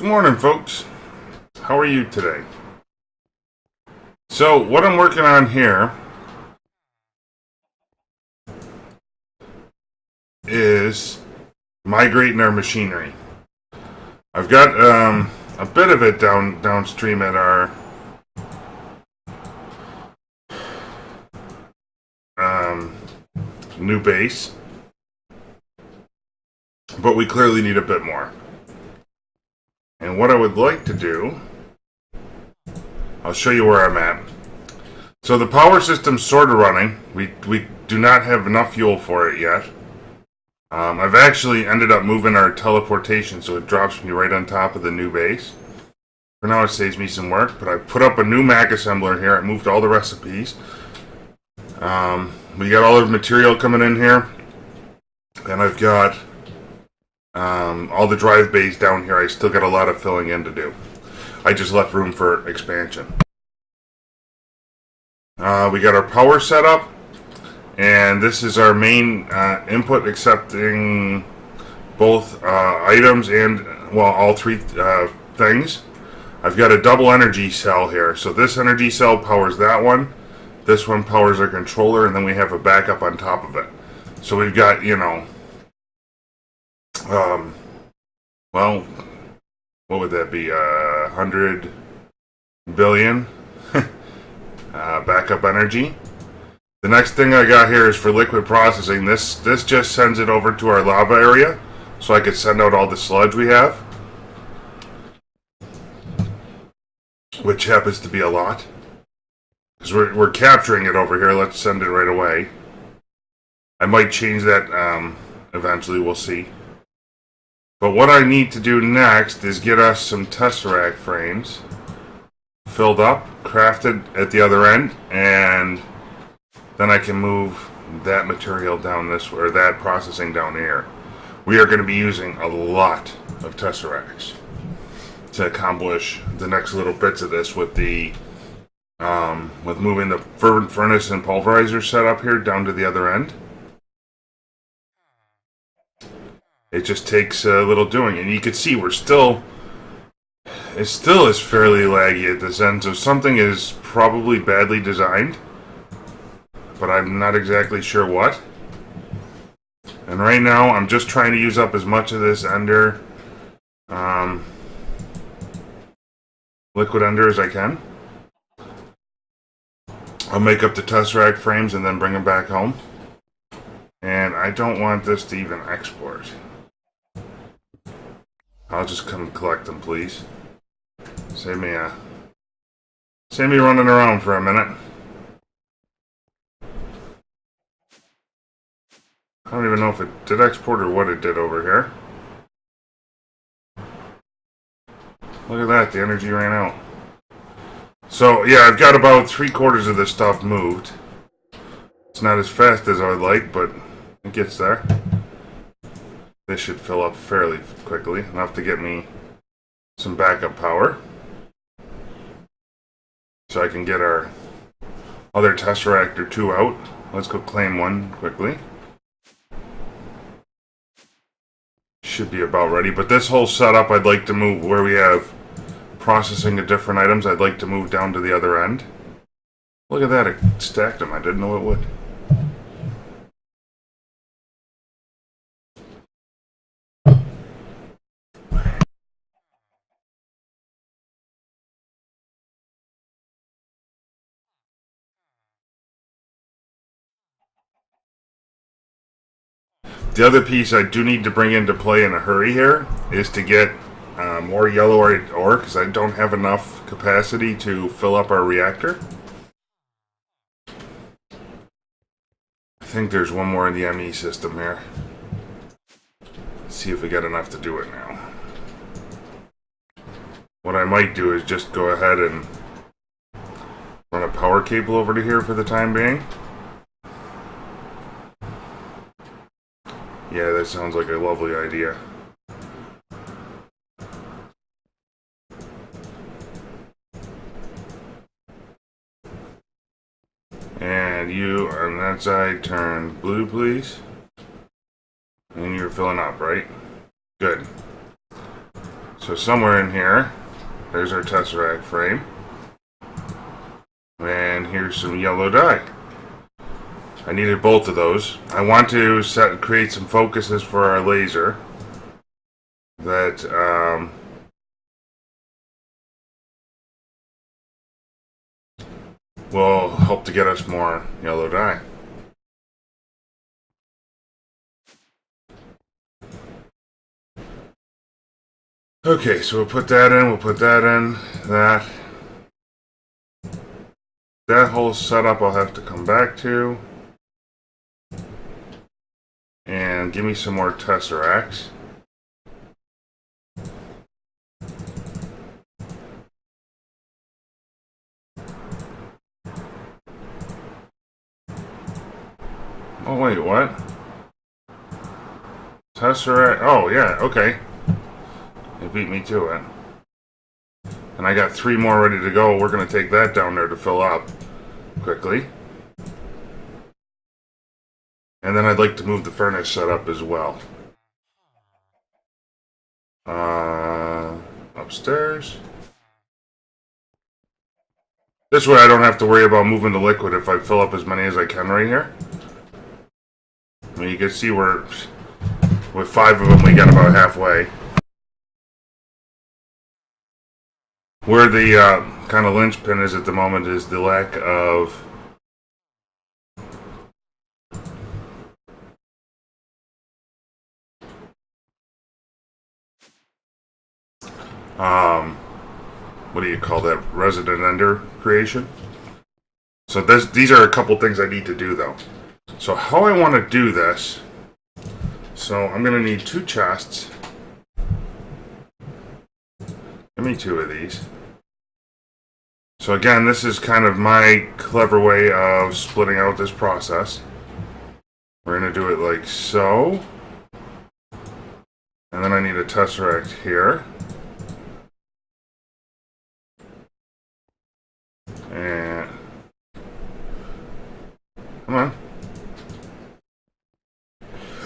Good morning, folks. How are you today? So, what I'm working on here is migrating our machinery. I've got a bit of it downstream at our new base, but we clearly need a bit more. And what I would like to do, I'll show you where I'm at. So the power system's sort of running. We do not have enough fuel for it yet. I've actually ended up moving our teleportation so it drops me right on top of the new base. For now it saves me some work, but I put up a new Mac assembler here. I moved all the recipes. We got all the material coming in here. And I've got all the drive bays down here. I still got a lot of filling in to do. I just left room for expansion. We got our power set up. And this is our main input accepting both items and, well, all three things. I've got a double energy cell here. So this energy cell powers that one. This one powers our controller, and then we have a backup on top of it. So we've got, you know, well, what would that be? 100 billion backup energy. The next thing I got here is for liquid processing. This just sends it over to our lava area, so I could send out all the sludge we have, which happens to be a lot. Because we're capturing it over here. Let's send it right away. I might change that eventually. We'll see. But what I need to do next is get us some tesseract frames filled up, crafted at the other end, and then I can move that material down this way, or that processing down here. We are going to be using a lot of tesseracts to accomplish the next little bits of this with the with moving the fervent furnace and pulverizer set up here down to the other end. It just takes a little doing, and you can see it still is fairly laggy at this end, so something is probably badly designed, but I'm not exactly sure what. And right now I'm just trying to use up as much of this ender liquid ender as I can. I'll make up the tesseract frames and then bring them back home. And I don't want this to even export. I'll just come collect them, please. Save me running around for a minute. I don't even know if it did export or what it did over here. Look at that, the energy ran out. So, yeah, I've got about 3/4 of this stuff moved. It's not as fast as I would like, but it gets there. This should fill up fairly quickly, enough to get me some backup power. So I can get our other tesseract or two out. Let's go claim one quickly. Should be about ready, but this whole setup I'd like to move where we have processing of different items. I'd like to move down to the other end. Look at that, it stacked them. I didn't know it would. The other piece I do need to bring into play in a hurry here is to get more yellow ore, because I don't have enough capacity to fill up our reactor. I think there's one more in the ME system here. Let's see if we get enough to do it now. What I might do is just go ahead and run a power cable over to here for the time being. Yeah, that sounds like a lovely idea. And you on that side turn blue, please. And you're filling up, right? Good. So somewhere in here, there's our tesseract frame. And here's some yellow dye. I needed both of those. I want to create some focuses for our laser that will help to get us more yellow dye. Okay, so we'll put that in, that whole setup I'll have to come back to. And give me some more tesseracts. Oh wait, what? Tesseract, oh yeah, okay. It beat me to it. And I got 3 more ready to go. We're going to take that down there to fill up quickly. And then I'd like to move the furnace setup as well. Upstairs. This way I don't have to worry about moving the liquid if I fill up as many as I can right here. I mean, you can see we're, with 5 of them, we got about halfway. Where the kind of linchpin is at the moment is the lack of what do you call that? Resident ender creation. So these are a couple things I need to do though. So how I want to do this, so I'm going to need 2 chests. Give me 2 of these. So again, this is kind of my clever way of splitting out this process. We're going to do it like so. And then I need a tesseract here. And come on.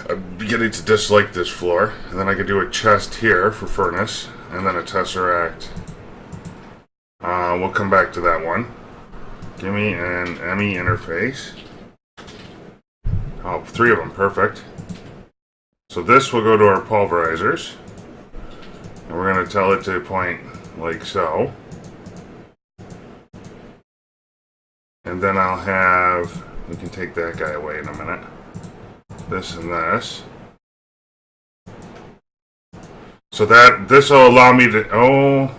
I'm beginning to dislike this floor. And then I could do a chest here for furnace. And then a tesseract. We'll come back to that one. Give me an ME interface. Oh, 3 of them. Perfect. So this will go to our pulverizers. And we're going to tell it to point like so. And then I'll have, we can take that guy away in a minute. This and this. So this will allow me to, oh,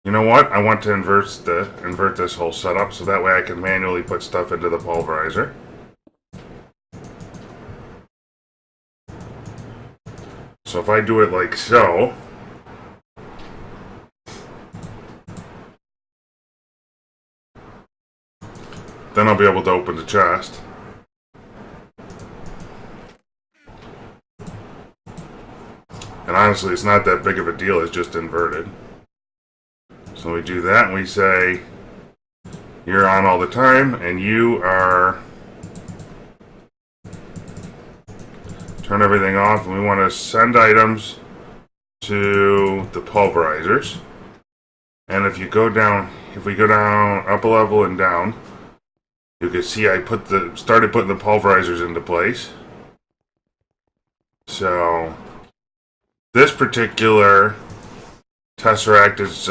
you know what? I want to invert this whole setup so that way I can manually put stuff into the pulverizer. So if I do it like so, then I'll be able to open the chest. And honestly, it's not that big of a deal, it's just inverted. So we do that and we say, you're on all the time, and you are, turn everything off, and we want to send items to the pulverizers. And if you go down, if we go down, up a level and down, you can see I started putting the pulverizers into place. So this particular tesseract is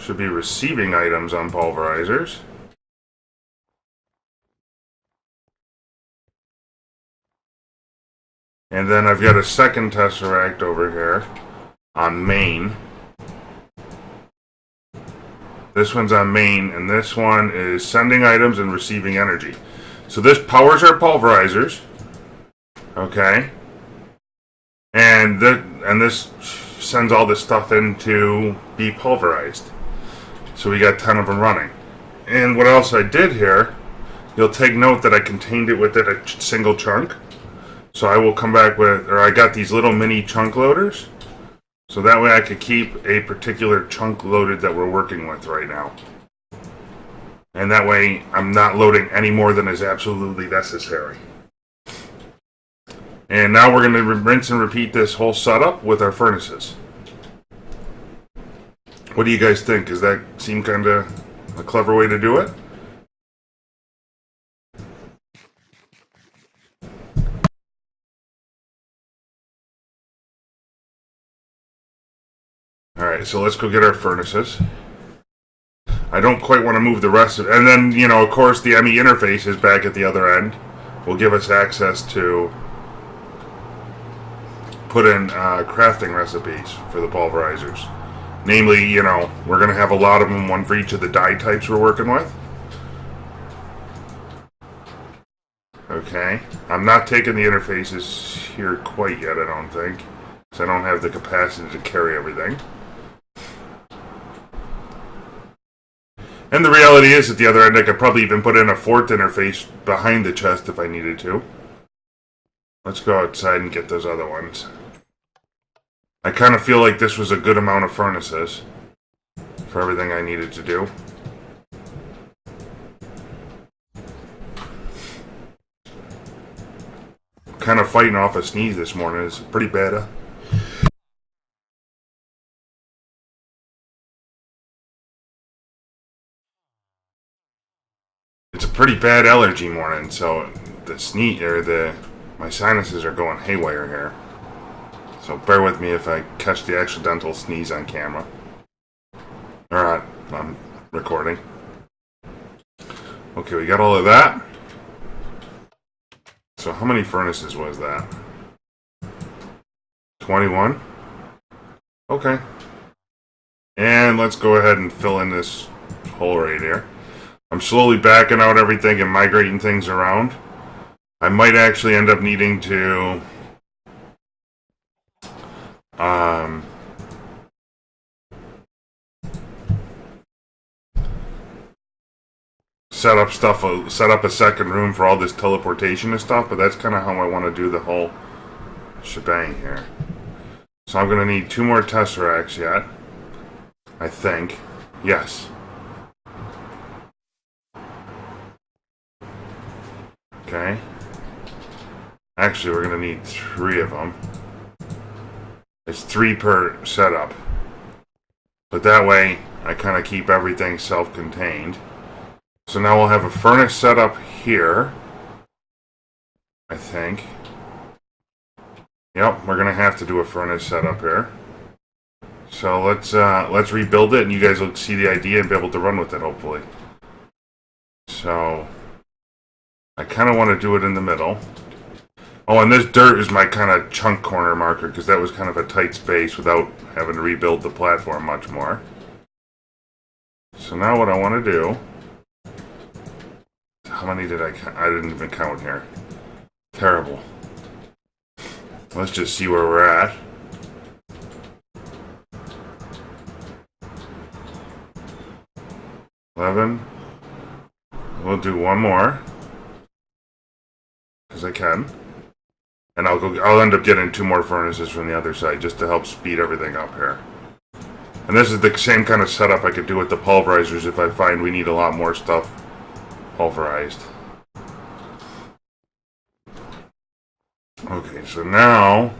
should be receiving items on pulverizers. And then I've got a second tesseract over here on main. This one's on main, and this one is sending items and receiving energy. So this powers our pulverizers. Okay. And this sends all this stuff in to be pulverized. So we got 10 of them running. And what else I did here, you'll take note that I contained it within a single chunk. So I will come back with, or I got these little mini chunk loaders. So that way I could keep a particular chunk loaded that we're working with right now. And that way I'm not loading any more than is absolutely necessary. And now we're going to rinse and repeat this whole setup with our furnaces. What do you guys think? Does that seem kind of a clever way to do it? Alright, so let's go get our furnaces. I don't quite want to move the rest of it. And then, you know, of course, the ME interface is back at the other end. Will give us access to put in crafting recipes for the pulverizers. Namely, you know, we're going to have a lot of them, one for each of the die types we're working with. Okay. I'm not taking the interfaces here quite yet, I don't think. Because I don't have the capacity to carry everything. And the reality is, at the other end, I could probably even put in a fourth interface behind the chest if I needed to. Let's go outside and get those other ones. I kind of feel like this was a good amount of furnaces for everything I needed to do. Kind of fighting off a sneeze this morning. It's pretty bad. It's a pretty bad allergy morning, so the sneeze or my sinuses are going haywire here. So bear with me if I catch the accidental sneeze on camera. Alright, I'm recording. Okay, we got all of that. So how many furnaces was that? 21? Okay. And let's go ahead and fill in this hole right here. I'm slowly backing out everything and migrating things around. I might actually end up needing to set up a second room for all this teleportation and stuff, but that's kind of how I want to do the whole shebang here. So I'm going to need 2 more tesseracts yet, I think. Yes. Okay. Actually, we're going to need 3 of them. It's 3 per setup. But that way, I kind of keep everything self-contained. So now we'll have a furnace set up here, I think. Yep, we're going to have to do a furnace setup here. So let's rebuild it, and you guys will see the idea and be able to run with it, hopefully. So I kind of want to do it in the middle. Oh, and this dirt is my kind of chunk corner marker, because that was kind of a tight space without having to rebuild the platform much more. So now what I want to do... How many did I count? I didn't even count here. Terrible. Let's just see where we're at. 11. We'll do 1 more. Because I can. And I'll end up getting 2 more furnaces from the other side just to help speed everything up here. And this is the same kind of setup I could do with the pulverizers if I find we need a lot more stuff pulverized. Okay, so now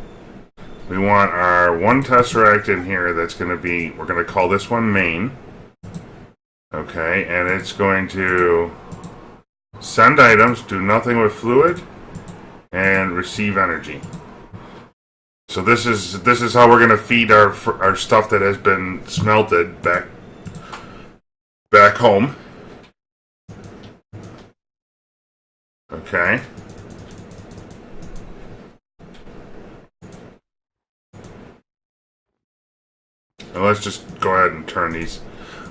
we want our 1 tesseract in here that's going to be, we're going to call this one main. Okay, and it's going to send items, do nothing with fluid, and receive energy. So this is how we're going to feed our stuff that has been smelted back home. Okay. Now let's just go ahead and turn these.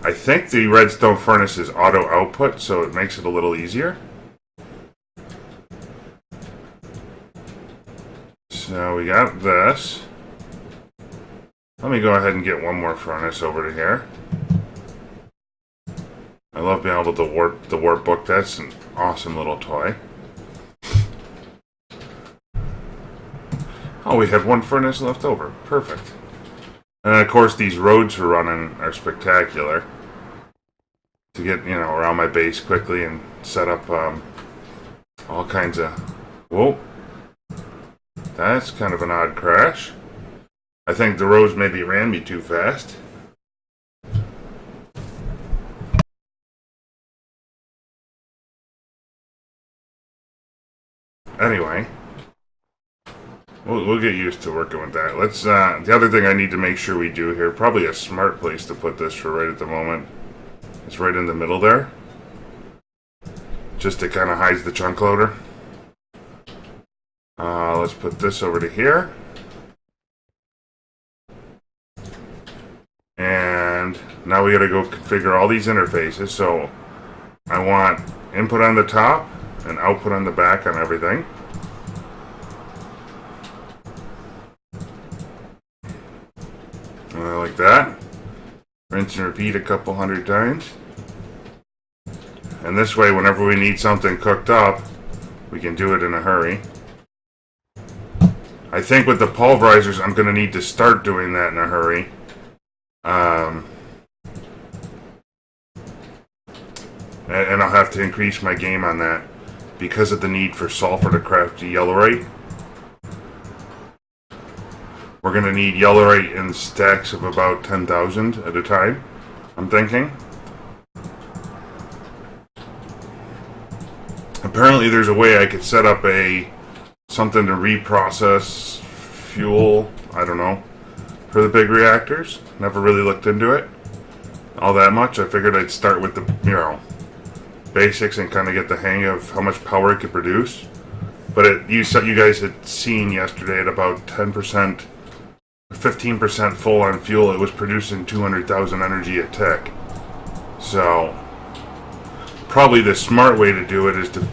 I think the redstone furnace is auto output, so it makes it a little easier. So we got this. Let me go ahead and get 1 more furnace over to here. I love being able to warp the warp book. That's an awesome little toy. Oh, we have 1 furnace left over. Perfect. And of course, these roads for running are spectacular. To get, you know, around my base quickly and set up all kinds of... Whoa. That's kind of an odd crash. I think the roads maybe ran me too fast. Anyway, we'll get used to working with that. Let's. The other thing I need to make sure we do here, probably a smart place to put this for right at the moment, is right in the middle there, just to kind of hide the chunk loader. Let's put this over to here, and now we got to go configure all these interfaces. So I want input on the top and output on the back on everything. Like that. Rinse and repeat a couple hundred times. And this way, whenever we need something cooked up, we can do it in a hurry. I think with the pulverizers, I'm going to need to start doing that in a hurry. And I'll have to increase my game on that because of the need for sulfur to craft yellowite. We're going to need yellowite in stacks of about 10,000 at a time, I'm thinking. Apparently there's a way I could set up something to reprocess fuel, I don't know, for the big reactors. Never really looked into it all that much. I figured I'd start with the, basics and kind of get the hang of how much power it could produce. But you guys had seen yesterday at about 10%, 15% full on fuel, it was producing 200,000 energy a tick. So probably the smart way to do it is to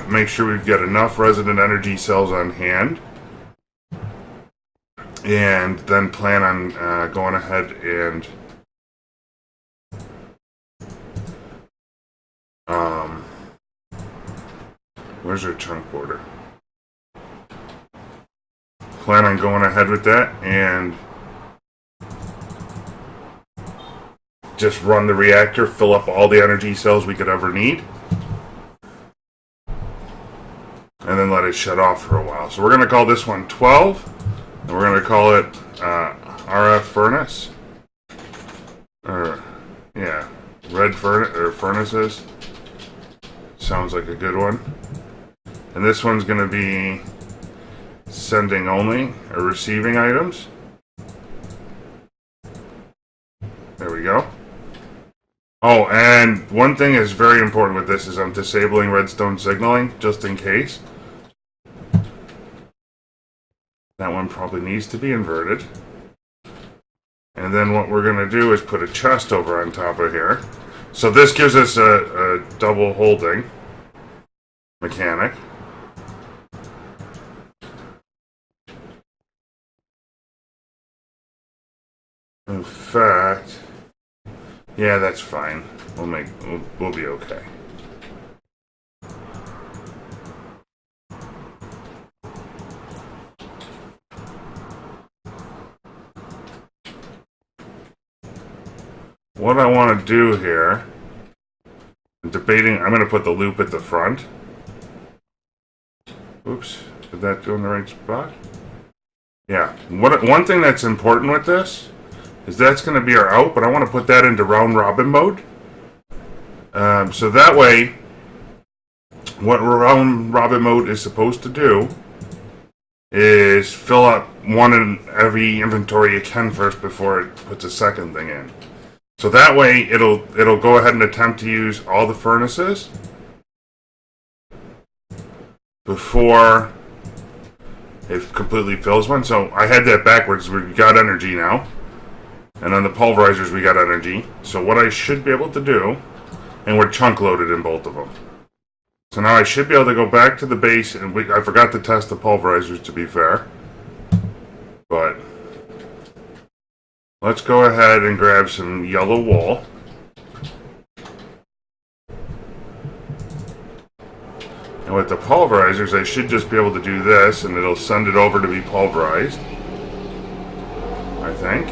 make sure we've got enough resident energy cells on hand, and then plan on going ahead and where's our chunk border? Plan on going ahead with that and just run the reactor, fill up all the energy cells we could ever need, and then let it shut off for a while. So we're going to call this one 12, and we're going to call it RF furnace, or yeah, red furnace or furnaces. Sounds like a good one. And this one's going to be sending only or receiving items. There we go. Oh, and one thing is very important with this is I'm disabling redstone signaling just in case. That one probably needs to be inverted. And then what we're going to do is put a chest over on top of here. So this gives us a double holding mechanic. In fact, yeah, that's fine. We'll be okay. What I want to do here, I'm going to put the loop at the front. Oops, did that go in the right spot? Yeah, one thing that's important with this is that's going to be our out, but I want to put that into round robin mode. So that way, what round robin mode is supposed to do is fill up one in every inventory it can first before it puts a second thing in. So that way, it'll go ahead and attempt to use all the furnaces before it completely fills one. So I had that backwards. We've got energy now. And on the pulverizers, we got energy. So what I should be able to do, and we're chunk loaded in both of them. So now I should be able to go back to the base, and I forgot to test the pulverizers to be fair. But let's go ahead and grab some yellow wool. And with the pulverizers, I should just be able to do this, and it'll send it over to be pulverized, I think.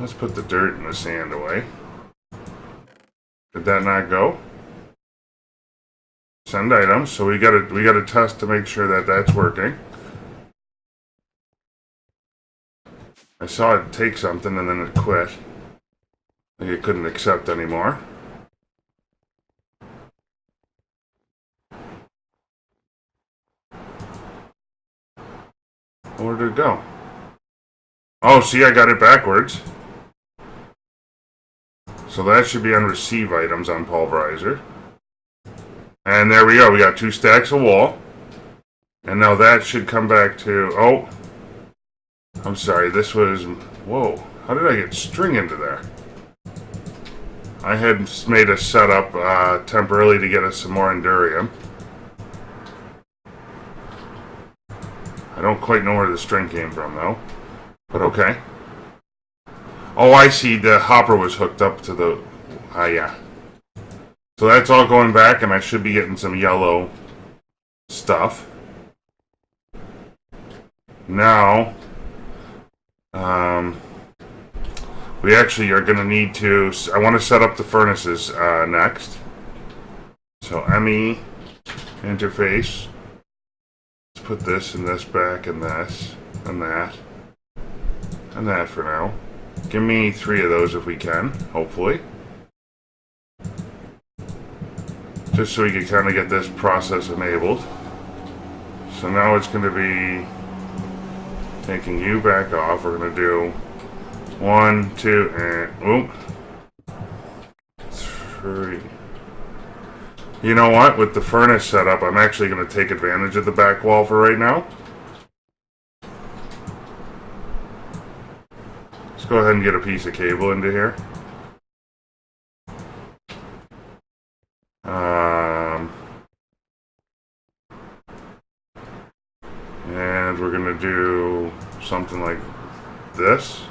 Let's put the dirt and the sand away. Did that not go? Send items. So we gotta test to make sure that that's working. I saw it take something and then it quit. Like it couldn't accept anymore. Where did it go? Oh, see, I got it backwards. So that should be on receive items on pulverizer. And there we go. We got 2 stacks of wool. And now that should come back to... Oh, I'm sorry. This was... Whoa. How did I get string into there? I had made a setup temporarily to get us some more endurium. I don't quite know where the string came from, though. But okay. Oh, I see. The hopper was hooked up to the... yeah. So that's all going back, and I should be getting some yellow stuff. Now, we actually are going to need to... I want to set up the furnaces next. So ME interface. Let's put this and this back and this and that. And that for now. Give me 3 of those if we can, hopefully. Just so we can kind of get this process enabled. So now it's going to be taking you back off. We're going to do 1, 2, and 3. You know what? With the furnace setup, I'm actually going to take advantage of the back wall for right now. Let's go ahead and get a piece of cable into here. And we're going to do something like this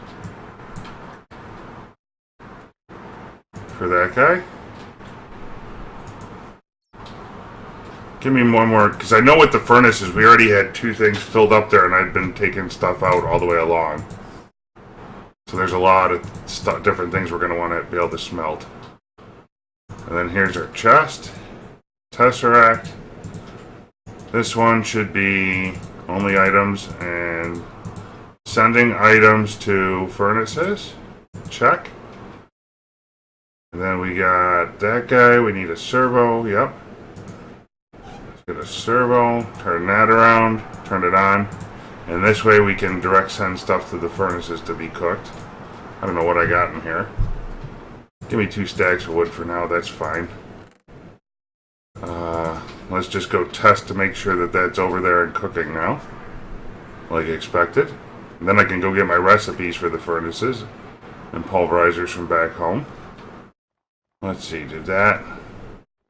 for that guy. Give me one more, because I know with the furnaces, we already had 2 things filled up there, and I'd been taking stuff out all the way along. So there's a lot of different things we're going to want to be able to smelt. And then here's our chest, tesseract. This one should be only items and sending items to furnaces. Check. And then we got that guy. We need a servo. Yep. Let's get a servo. Turn that around. Turn it on. And this way we can direct send stuff to the furnaces to be cooked. I don't know what I got in here. Give me 2 stacks of wood for now. That's fine. Let's just go test to make sure that that's over there and cooking now, like expected. And then I can go get my recipes for the furnaces and pulverizers from back home. Let's see, did that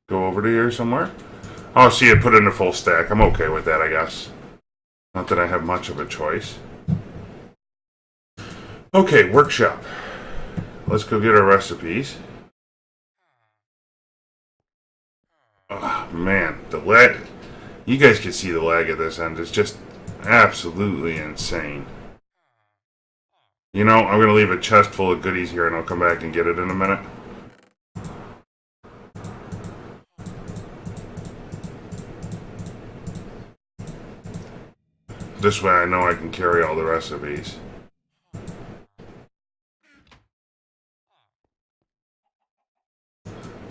go over to here somewhere? Oh, see, it put in a full stack. I'm okay with that, I guess. Not that I have much of a choice. Okay, workshop. Let's go get our recipes. Oh, man, the lag. You guys can see the lag at this end. It's just absolutely insane. You know, I'm going to leave a chest full of goodies here and I'll come back and get it in a minute. This way I know I can carry all the recipes.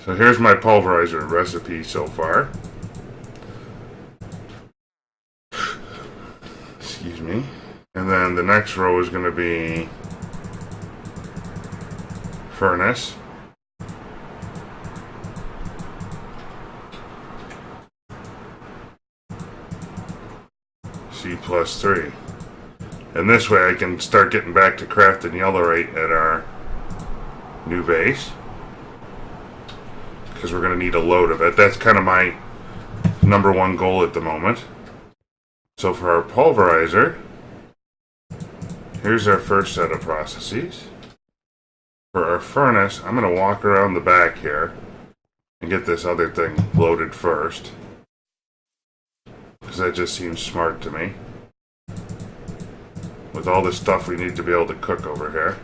So here's my pulverizer recipe so far. Excuse me. And then the next row is going to be furnace. C+3. And this way I can start getting back to crafting yellowite at our new base. Because we're going to need a load of it. That's kind of my #1 goal at the moment. So for our pulverizer, here's our first set of processes. For our furnace, I'm going to walk around the back here and get this other thing loaded first. Because that just seems smart to me. With all the stuff we need to be able to cook over here.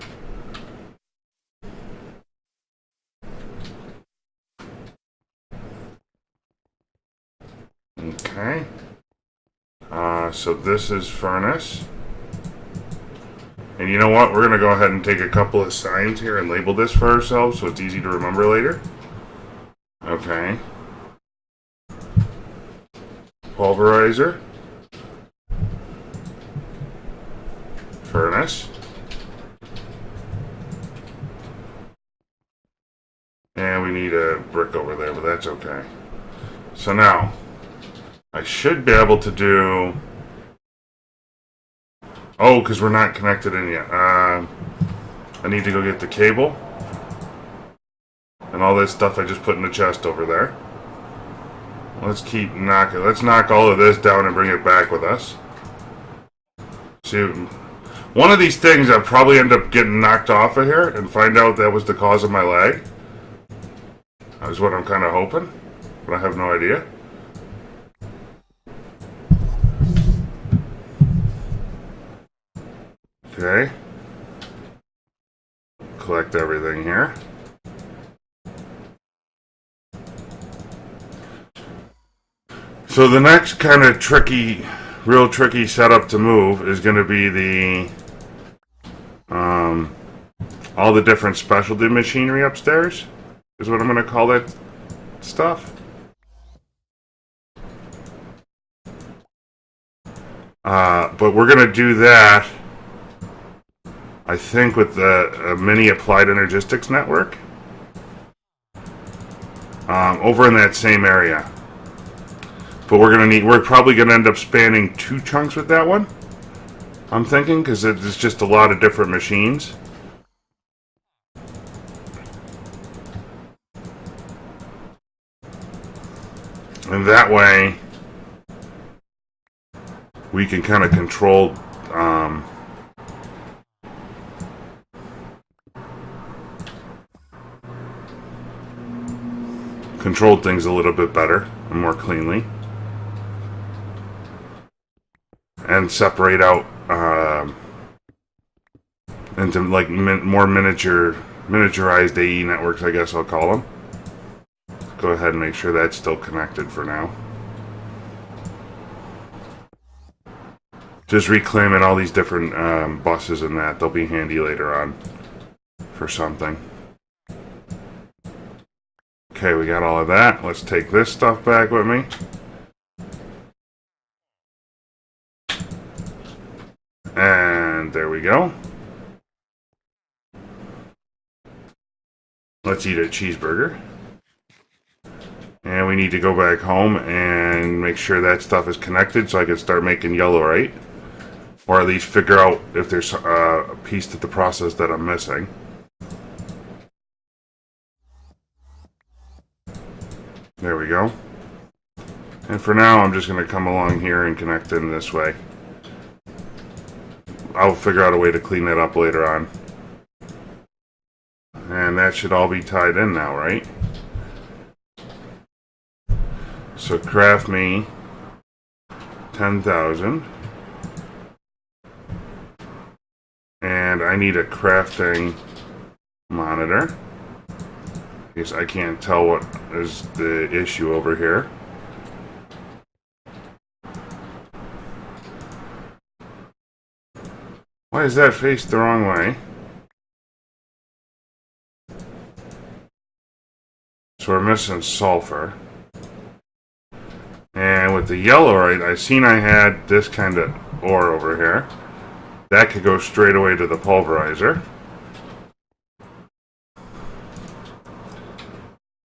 So this is furnace. And you know what? We're going to go ahead and take a couple of signs here and label this for ourselves so it's easy to remember later. Okay. Pulverizer. Furnace. And we need a brick over there, but that's okay. So now, I should be able to do... Oh, because we're not connected in yet. I need to go get the cable. And all this stuff I just put in the chest over there. Let's keep knocking. Let's knock all of this down and bring it back with us. See, one of these things I'll probably end up getting knocked off of here and find out that was the cause of my lag. That's what I'm kind of hoping, but I have no idea. Okay. Collect everything here. So the next kind of real tricky setup to move is going to be the all the different specialty machinery upstairs is what I'm going to call that stuff. But we're going to do that, I think, with the mini applied energistics network over in that same area. But we're probably going to end up spanning 2 chunks with that one, I'm thinking, because it's just a lot of different machines. And that way, we can kind of control things a little bit better and more cleanly, and separate out into like more miniaturized AE networks, I guess I'll call them. Go ahead and make sure that's still connected for now. Just reclaiming all these different buses and that. They'll be handy later on for something. Okay, we got all of that. Let's take this stuff back with me. And there we go. Let's eat a cheeseburger. And we need to go back home and make sure that stuff is connected so I can start making yellow, right? Or at least figure out if there's a piece to the process that I'm missing. There we go. And for now, I'm just going to come along here and connect in this way. I'll figure out a way to clean that up later on. And that should all be tied in now, right? So craft me 10,000. And I need a crafting monitor. Because I can't tell what is the issue over here. Why is that faced the wrong way? So we're missing sulfur. And with the yellowite, I seen I had this kind of ore over here. That could go straight away to the pulverizer.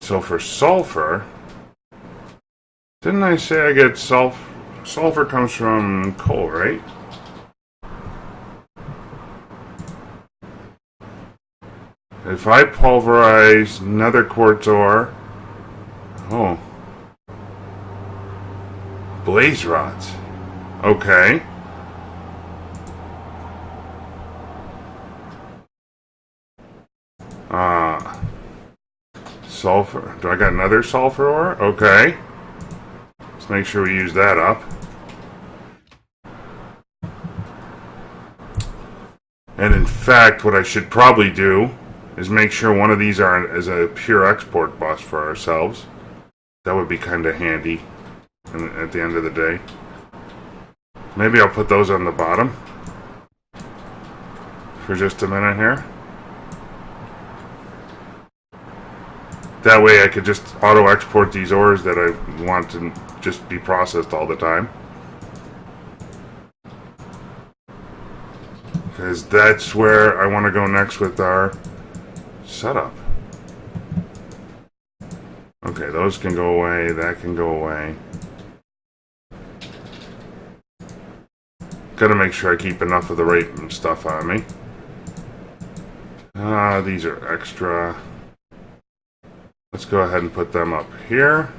So for sulfur, didn't I say I get sulfur? Sulfur comes from coal, right? If I pulverize another quartz ore, oh, blaze rods, okay. Sulfur. Do I got another sulfur ore? Okay. Let's make sure we use that up. And in fact, what I should probably do is make sure one of these is a pure export bus for ourselves. That would be kind of handy at the end of the day. Maybe I'll put those on the bottom for just a minute here. That way I could just auto export these ores that I want to just be processed all the time. Because that's where I want to go next with our setup. Okay, those can go away, that can go away. Gotta make sure I keep enough of the right stuff on me. These are extra. Let's go ahead and put them up here.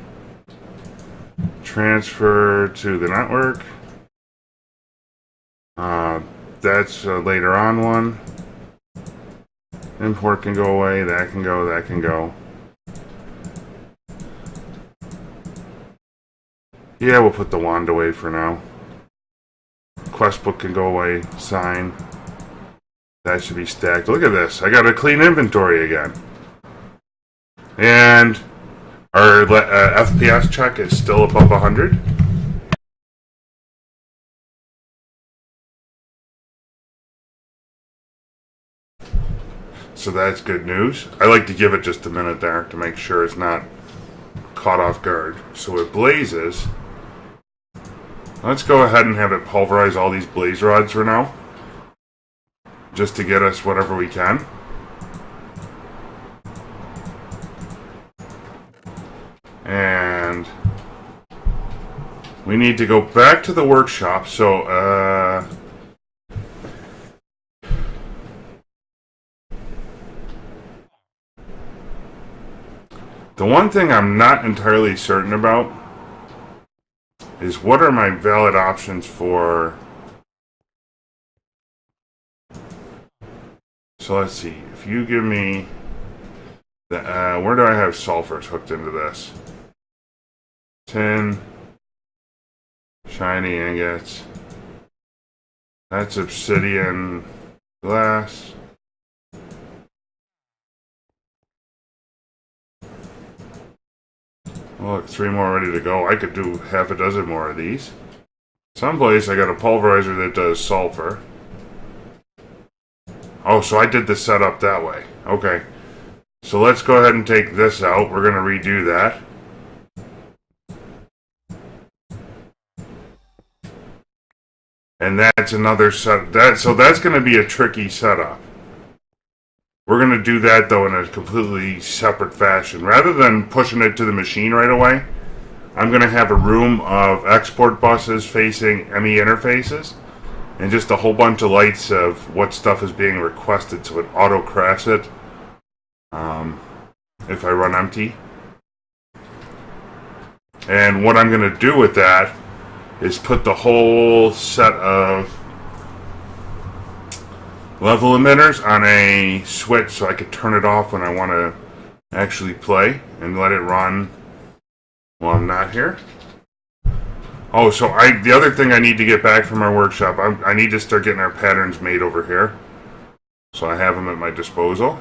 Transfer to the network. That's a later on one. Import can go away, that can go, that can go. Yeah, we'll put the wand away for now. Quest book can go away, sign. That should be stacked. Look at this, I got a clean inventory again. And our FPS check is still above 100. So that's good news. I like to give it just a minute there to make sure it's not caught off guard. So it blazes. Let's go ahead and have it pulverize all these blaze rods for now. Just to get us whatever we can. And we need to go back to the workshop. So, the one thing I'm not entirely certain about is what are my valid options for... So let's see, if you give me the, where do I have sulfurs hooked into this? Tin, shiny ingots, that's obsidian glass. Look, 3 more ready to go. I could do half a dozen more of these. Someplace I got a pulverizer that does sulfur. Oh, so I did the setup that way. Okay. So let's go ahead and take this out. We're going to redo that. And that's another set. So that's going to be a tricky setup. We're going to do that, though, in a completely separate fashion. Rather than pushing it to the machine right away, I'm going to have a room of export buses facing ME interfaces and just a whole bunch of lights of what stuff is being requested, so it auto-crafts it if I run empty. And what I'm going to do with that is put the whole set of level emitters on a switch so I could turn it off when I want to actually play and let it run while I'm not here. Oh, so the other thing I need to get back from our workshop, I need to start getting our patterns made over here. So I have them at my disposal.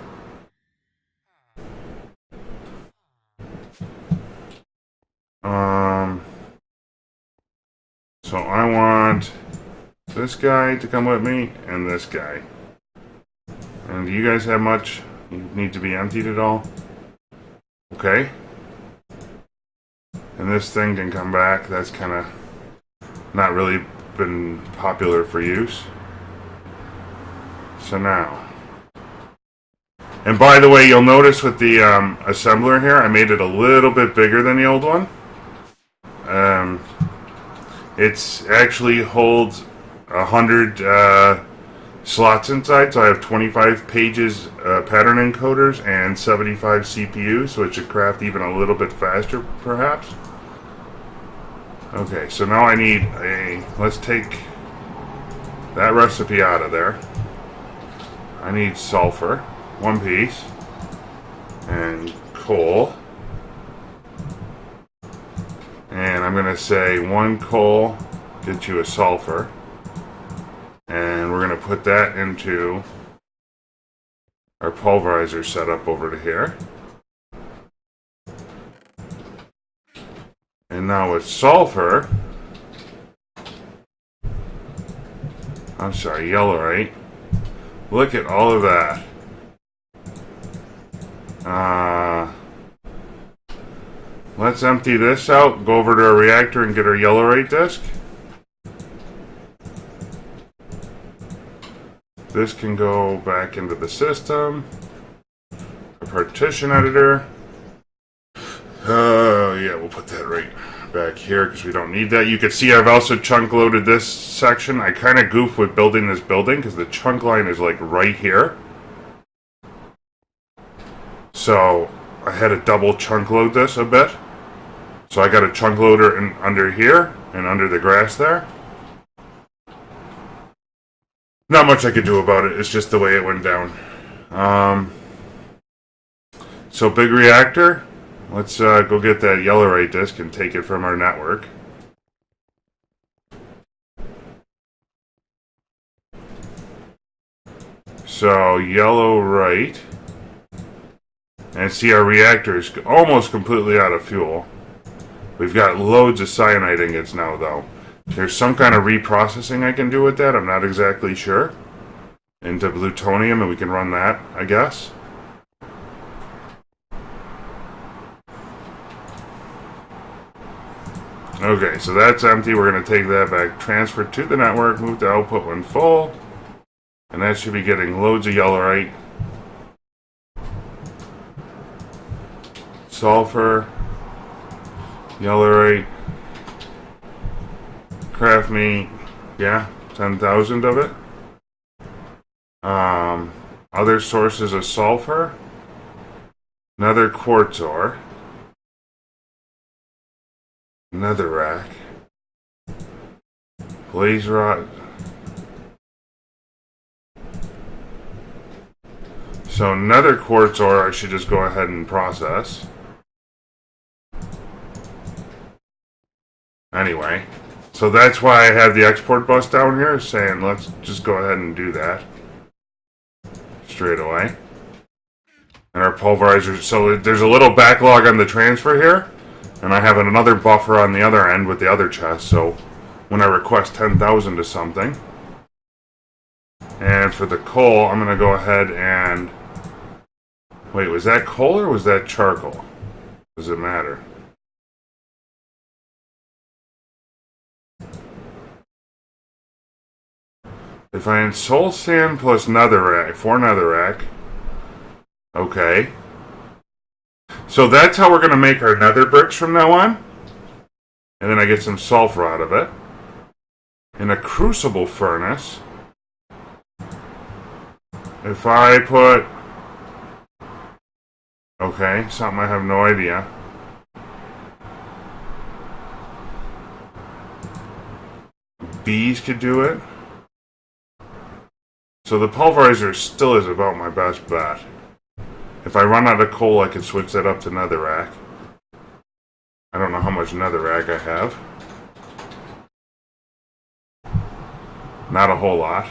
So I want this guy to come with me and this guy. And do you guys have much? You need to be emptied at all? Okay. And this thing can come back. That's kind of not really been popular for use. So now. And by the way, you'll notice with the assembler here, I made it a little bit bigger than the old one. It's actually holds 100 slots inside, so I have 25 pages pattern encoders and 75 CPUs, so it should craft even a little bit faster, perhaps. Okay, so now I need let's take that recipe out of there. I need sulfur, 1 piece, and coal. And I'm going to say 1 coal gets you a sulfur. And we're going to put that into our pulverizer setup over to here. And now with sulfur, I'm sorry, yellow, right? Look at all of that. Let's empty this out, go over to our reactor and get our yellow right disk. This can go back into the system. A partition editor. Yeah, we'll put that right back here because we don't need that. You can see I've also chunk loaded this section. I kind of goofed with building this building because the chunk line is like right here. So I had to double chunk load this a bit. So I got a chunk loader in under here and under the grass there. Not much I could do about it. It's just the way it went down. So big reactor. Let's go get that yellow right disk and take it from our network. So yellow right. And see our reactor is almost completely out of fuel. We've got loads of cyanide ingots now though. There's some kind of reprocessing I can do with that. I'm not exactly sure. Into plutonium, and we can run that, I guess. Okay, so that's empty. We're going to take that back, transfer to the network, move to output when full. And that should be getting loads of yellowite. Sulfur. Yellowite. Craft meat. Yeah, 10,000 of it. Other sources of sulfur. Another quartz ore. Another rack. Blaze rod. So another quartz ore I should just go ahead and process. Anyway, so that's why I have the export bus down here saying let's just go ahead and do that straight away. And our pulverizers, so there's a little backlog on the transfer here, and I have another buffer on the other end with the other chest, so when I request 10,000 to something. And for the coal, I'm going to go ahead and... Wait, was that coal or was that charcoal? Does it matter? If I had soul sand plus netherrack, 4 netherrack. Okay. So that's how we're going to make our nether bricks from now on. And then I get some sulfur out of it. In a crucible furnace. If I put... Okay, something I have no idea. Bees could do it. So the pulverizer still is about my best bet. If I run out of coal, I can switch that up to netherrack. I don't know how much netherrack I have. Not a whole lot.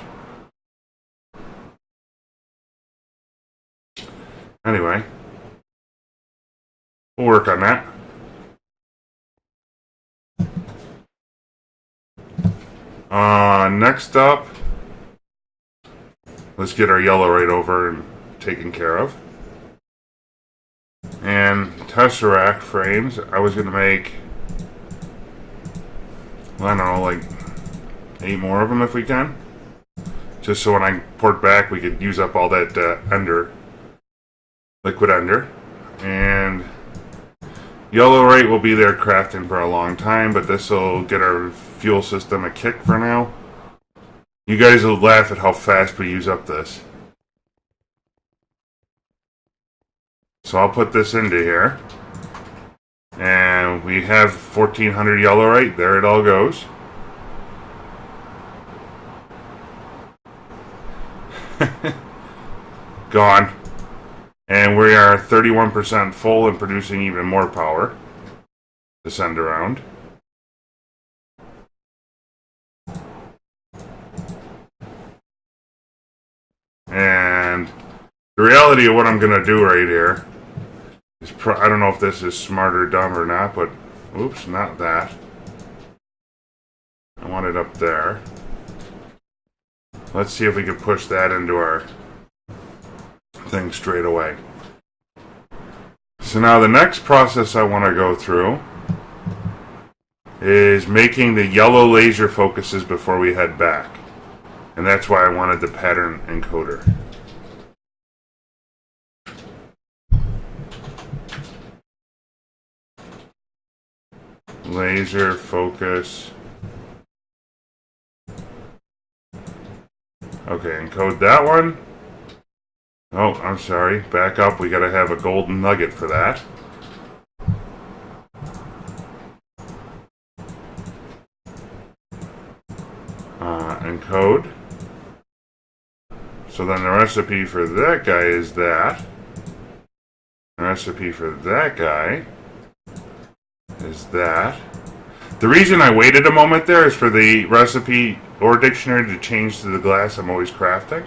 Anyway. We'll work on that. Next up, let's get our yellow right over and taken care of. And tesseract frames, I was going to make, well, I don't know, like 8 more of them if we can. Just so when I port back, we could use up all that ender, liquid ender. And yellowite will be there crafting for a long time, but this will get our fuel system a kick for now. You guys will laugh at how fast we use up this. So I'll put this into here. And we have 1400 yellowite. There it all goes. Gone. And we are 31% full and producing even more power to send around. And the reality of what I'm going to do right here is, I don't know if this is smart or dumb or not, but, oops, not that. I want it up there. Let's see if we can push that into our thing straight away. So now the next process I want to go through is making the yellow laser focuses before we head back. And that's why I wanted the pattern encoder. Laser focus. Okay, encode that one. Oh, I'm sorry. Back up. We gotta have a golden nugget for that. Encode. So then the recipe for that guy is that. The recipe for that guy is that. The reason I waited a moment there is for the recipe or dictionary to change to the glass I'm always crafting.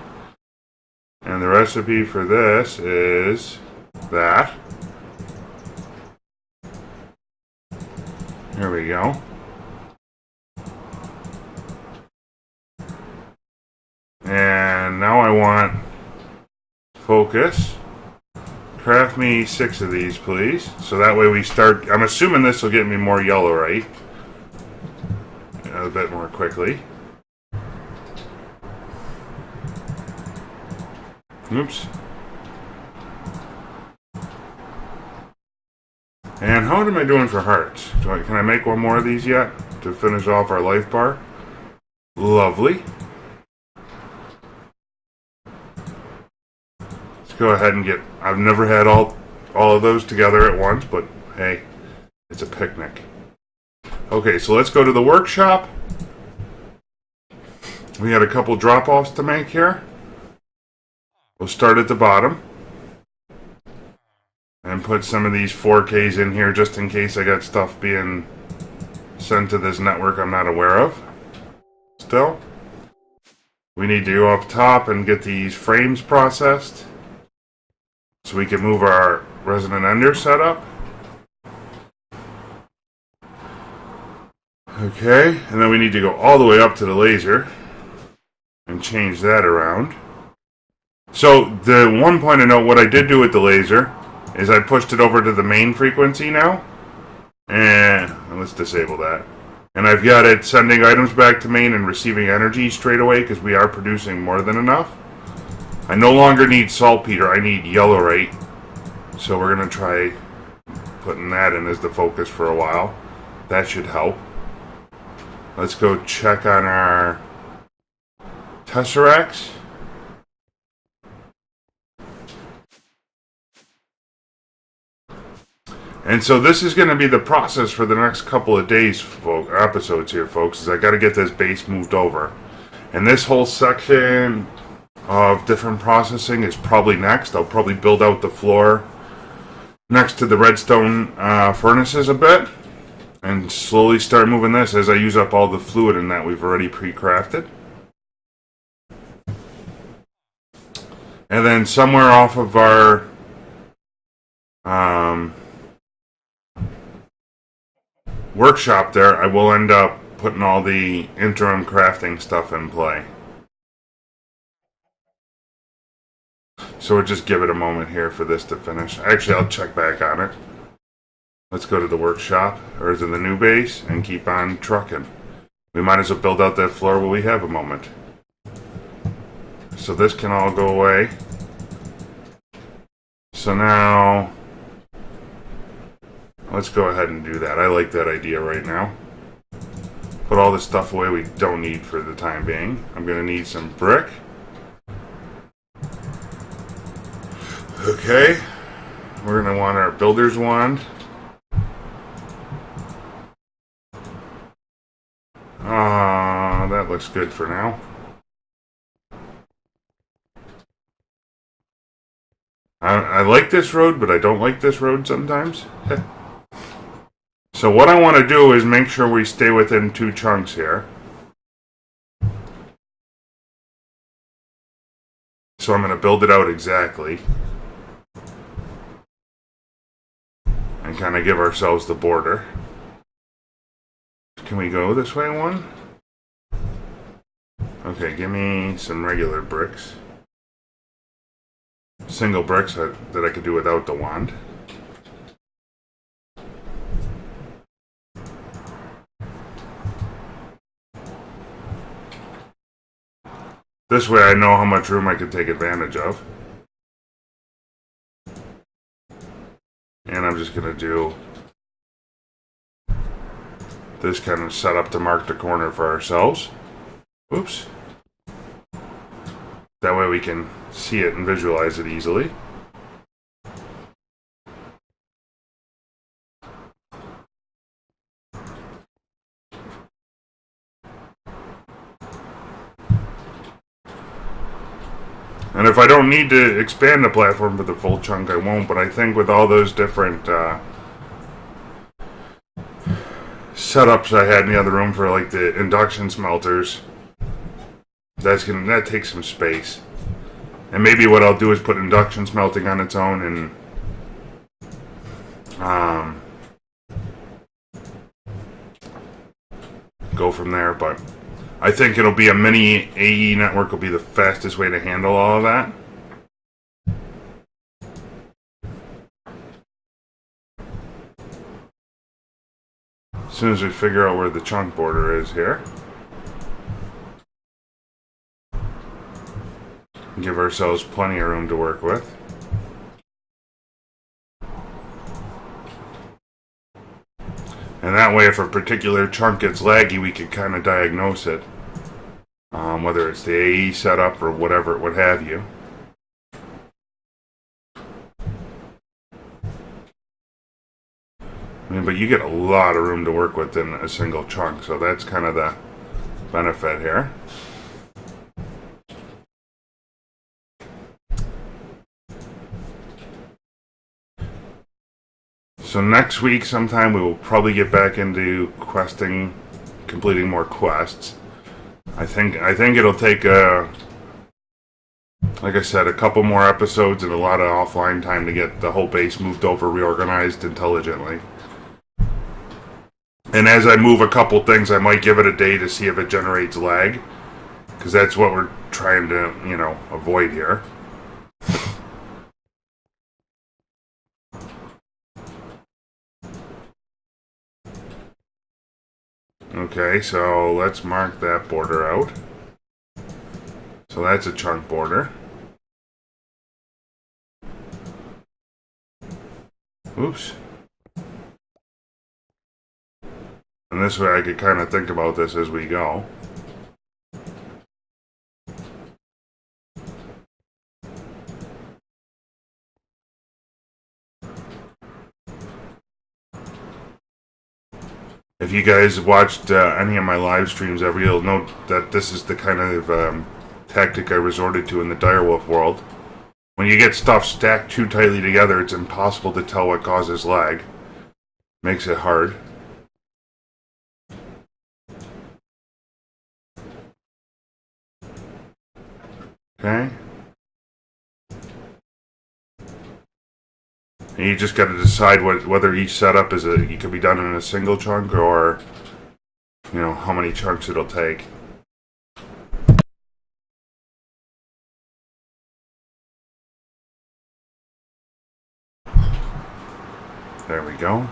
And the recipe for this is that. Here we go. And now I want focus. Craft me 6 of these, please. So that way we start. I'm assuming this will get me more yellow, right? A bit more quickly. Oops. And how am I doing for hearts? Can I make one more of these yet to finish off our life bar? Lovely. Let's go ahead and get. I've never had all of those together at once, but hey, it's a picnic. Okay, so let's go to the workshop. We had a couple drop-offs to make here. We'll start at the bottom and put some of these 4Ks in here just in case I got stuff being sent to this network I'm not aware of. Still, we need to go up top and get these frames processed so we can move our resonant ender setup. Okay, and then we need to go all the way up to the laser and change that around. So the one point of note, what I did do with the laser is I pushed it over to the main frequency now. And let's disable that. And I've got it sending items back to main and receiving energy straight away because we are producing more than enough. I no longer need saltpeter, I need yellowite. So we're going to try putting that in as the focus for a while. That should help. Let's go check on our tesseracts. And so this is going to be the process for the next couple of days, episodes here, folks, is I got to get this base moved over. And this whole section of different processing is probably next. I'll probably build out the floor next to the redstone furnaces a bit and slowly start moving this as I use up all the fluid in that we've already pre-crafted. And then somewhere off of our workshop there, I will end up putting all the interim crafting stuff in play. So we'll just give it a moment here for this to finish. Actually, I'll check back on it. Let's go to the workshop, or to the new base, and keep on trucking. We might as well build out that floor while we have a moment. So this can all go away. So now, let's go ahead and do that. I like that idea right now. Put all the stuff away we don't need for the time being. I'm going to need some brick. Okay. We're going to want our builder's wand. That looks good for now. I like this road, but I don't like this road sometimes. So what I want to do is make sure we stay within 2 chunks here. So I'm going to build it out exactly. And kind of give ourselves the border. Can we go this way one? Okay, give me some regular bricks. Single bricks that I could do without the wand. This way I know how much room I could take advantage of. And I'm just going to do this kind of setup to mark the corner for ourselves. Oops. That way we can see it and visualize it easily. And if I don't need to expand the platform for the full chunk, I won't. But I think with all those different setups I had in the other room for like the induction smelters, that takes some space. And maybe what I'll do is put induction smelting on its own and go from there. But I think it'll be a mini AE network will be the fastest way to handle all of that. As soon as we figure out where the chunk border is here. Give ourselves plenty of room to work with. And that way, if a particular chunk gets laggy, we can kind of diagnose it. Whether it's the AE setup or whatever, what have you. I mean, but you get a lot of room to work with in a single chunk, so that's kind of the benefit here. So next week sometime we will probably get back into questing, completing more quests. I think it'll take like I said, a couple more episodes and a lot of offline time to get the whole base moved over, reorganized intelligently. And as I move a couple things, I might give it a day to see if it generates lag, because that's what we're trying to, avoid here. Okay, so let's mark that border out. So that's a chunk border. Oops. And this way I could kind of think about this as we go. If you guys watched any of my live streams ever, you'll note that this is the kind of tactic I resorted to in the direwolf world. When you get stuff stacked too tightly together, it's impossible to tell what causes lag. Makes it hard. Okay. And you just got to decide whether each setup it could be done in a single chunk or, how many chunks it'll take. There we go.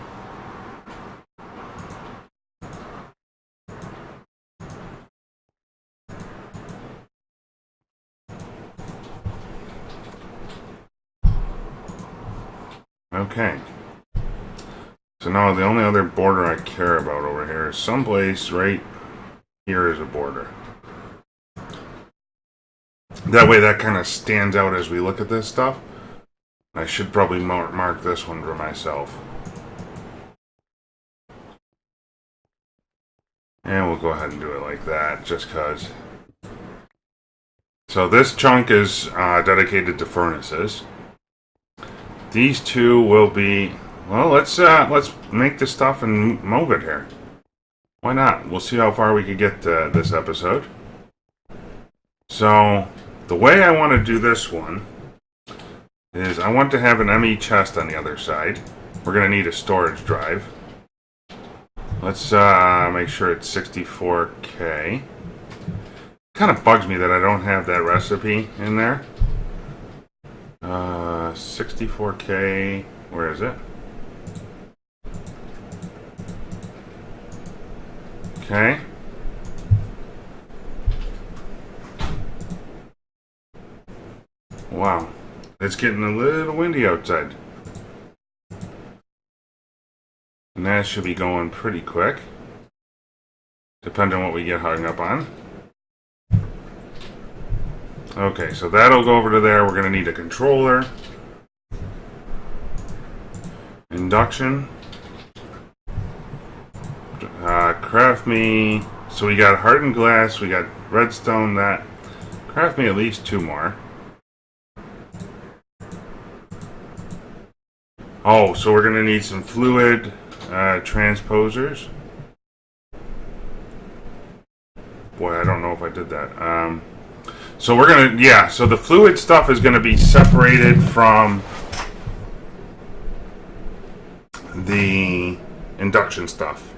Okay. So now the only other border I care about over here is someplace right here is a border. That way that kind of stands out as we look at this stuff. I should probably mark this one for myself. And we'll go ahead and do it like that, just because. So this chunk is dedicated to furnaces. These two will be, well, let's make this stuff and move it here. Why not? We'll see how far we can get this episode. So the way I want to do this one is I want to have an ME chest on the other side. We're going to need a storage drive. Let's make sure it's 64K. Kind of bugs me that I don't have that recipe in there. 64K, where is it? Okay. Wow. It's getting a little windy outside. And that should be going pretty quick. Depending on what we get hung up on. Okay, so that'll go over to there. We're going to need a controller. Induction. Craft me. So we got hardened glass, we got redstone, that. Craft me at least 2 more. Oh, so we're going to need some fluid transposers. Boy, I don't know if I did that. So we're going to, yeah, so the fluid stuff is going to be separated from the induction stuff.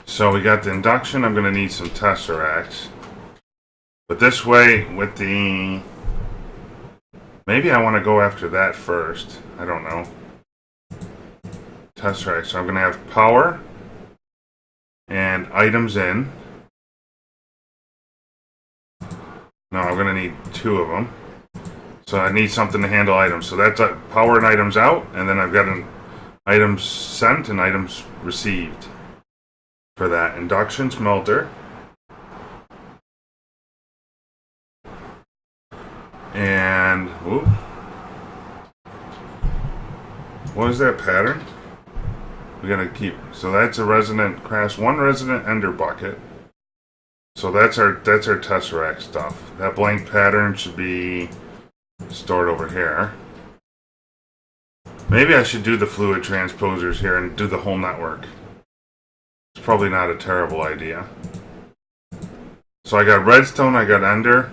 So we got the induction. I'm going to need some tesseracts. But this way, with the... Maybe I want to go after that first. I don't know. Tesseract. So I'm going to have power and items in. No, I'm going to need 2 of them. So I need something to handle items. So that's power and items out. And then I've got an items sent and items received. For that induction smelter. And whoop. What is that pattern? We gotta keep, so that's a resonant crafts 1 resonant ender bucket. So that's our tesseract stuff. That blank pattern should be stored over here. Maybe I should do the fluid transposers here and do the whole network. It's probably not a terrible idea. So I got redstone, I got ender.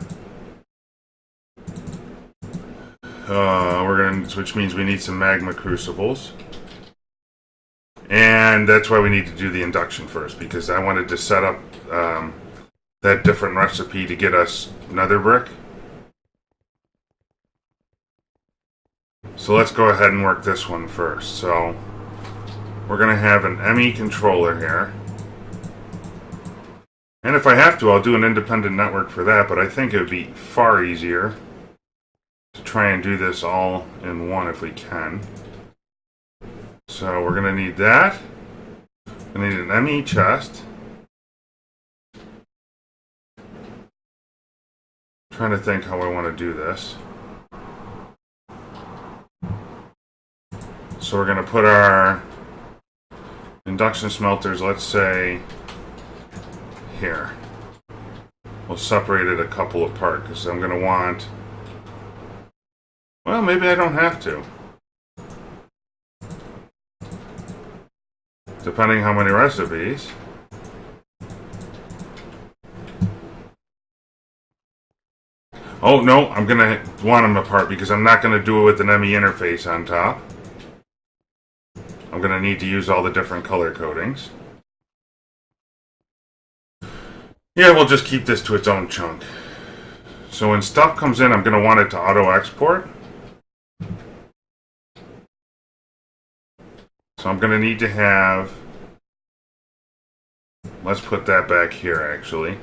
Which means we need some magma crucibles. And that's why we need to do the induction first, because I wanted to set up that different recipe to get us nether brick. So let's go ahead and work this one first. So we're going to have an ME controller here. And if I have to, I'll do an independent network for that, but I think it would be far easier to try and do this all in one if we can. So we're going to need that. We need an ME chest. I'm trying to think how I want to do this. So we're going to put our induction smelters, let's say, here. We'll separate it a couple apart because I'm going to want... Well, maybe I don't have to. Depending how many recipes. Oh, no, I'm going to want them apart because I'm not going to do it with an ME interface on top. I'm going to need to use all the different color codings. Yeah, we'll just keep this to its own chunk. So when stuff comes in, I'm going to want it to auto-export. So I'm going to need to have... Let's put that back here, actually.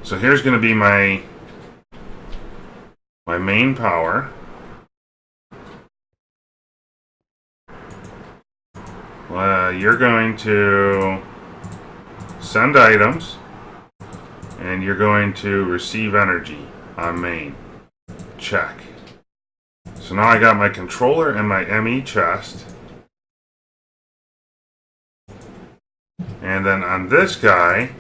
So here's going to be my main power. You're going to send items, and you're going to receive energy on main. Check. So now I got my controller and my ME chest. And then on this guy,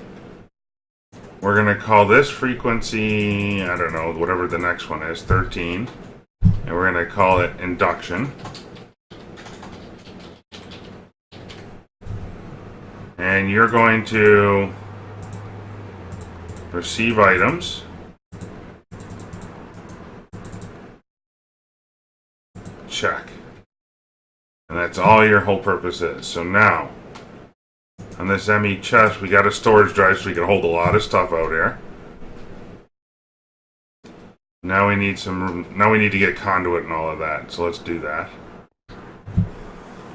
we're going to call this frequency, I don't know, whatever the next one is, 13. And we're going to call it induction. And you're going to receive items. Check. And that's all your whole purpose is. So now, on this ME chest, we got a storage drive so we can hold a lot of stuff out here. Now we need to get conduit and all of that. So let's do that.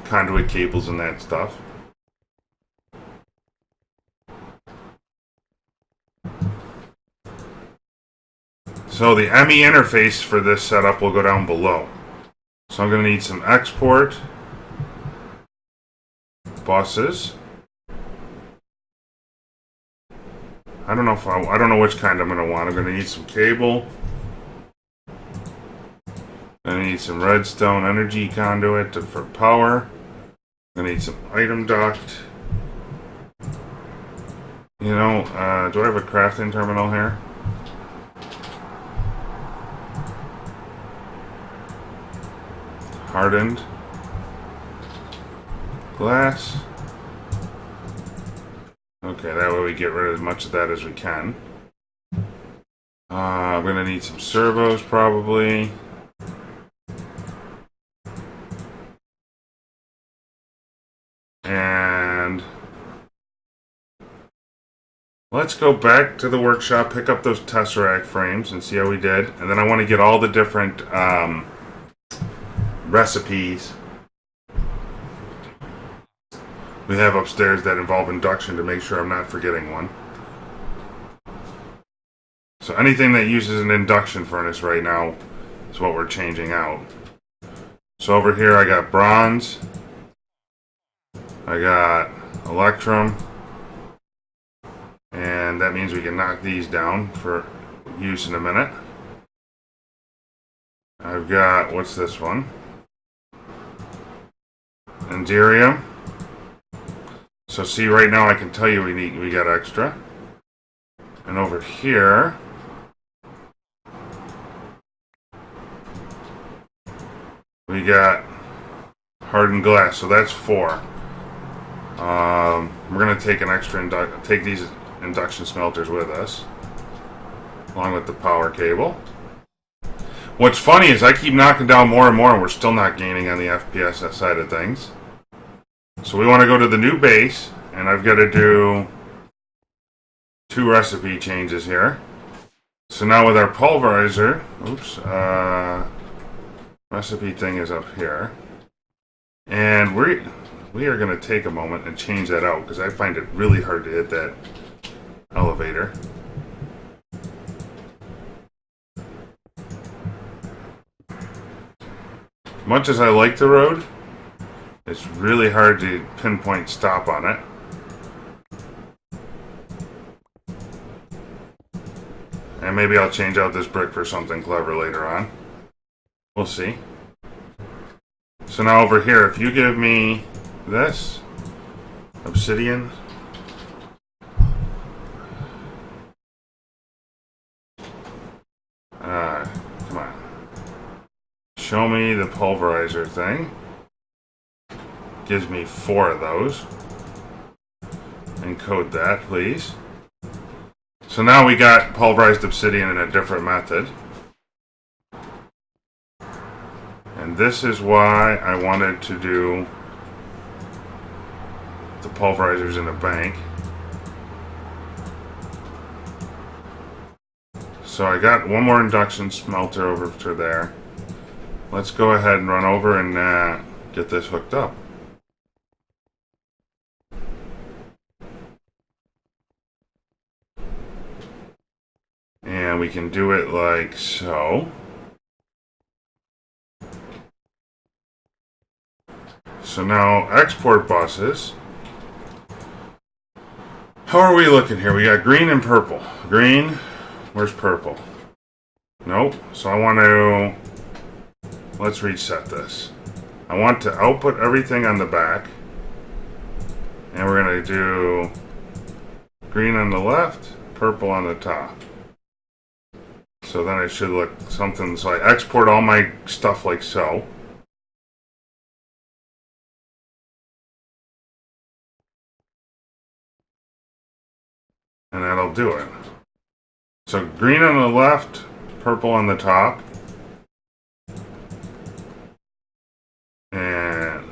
Conduit cables and that stuff. So the ME interface for this setup will go down below. So I'm going to need some export buses. I don't know which kind I'm going to want. I'm going to need some cable. I need some redstone energy conduit for power. I need some item duct. You know, do I have a crafting terminal here? Hardened glass. Okay, that way we get rid of as much of that as we can. I'm gonna need some servos probably. And let's go back to the workshop, pick up those Tesseract frames and see how we did. And then I want to get all the different recipes we have upstairs that involve induction to make sure I'm not forgetting one. So anything that uses an induction furnace right now is what we're changing out. So over here I got bronze, I got electrum, and that means we can knock these down for use in a minute. I've got, what's this one? Anderium. So see, right now I can tell you we got extra. And over here we got hardened glass, so that's 4. We're gonna take an extra take these induction smelters with us, along with the power cable. What's funny is I keep knocking down more and more, and we're still not gaining on the FPS side of things. So we want to go to the new base, and I've got to do 2 recipe changes here. So now with our pulverizer, recipe thing is up here, and we are going to take a moment and change that out because I find it really hard to hit that elevator. Much as I like the road, it's really hard to pinpoint stop on it. And maybe I'll change out this brick for something clever later on. We'll see. So now over here, if you give me this obsidian, come on, show me the pulverizer thing. Gives me 4 of those. Encode that, please. So now we got pulverized obsidian in a different method. And this is why I wanted to do the pulverizers in a bank. So I got one more induction smelter over to there. Let's go ahead and run over and get this hooked up. And we can do it like so. So now export buses. How are we looking here? We got green and purple. Green, where's purple? Nope. So I want to, let's reset this. I want to output everything on the back. And we're going to do green on the left, purple on the top. So then it should look something, so I export all my stuff like so. And that'll do it. So green on the left, purple on the top. And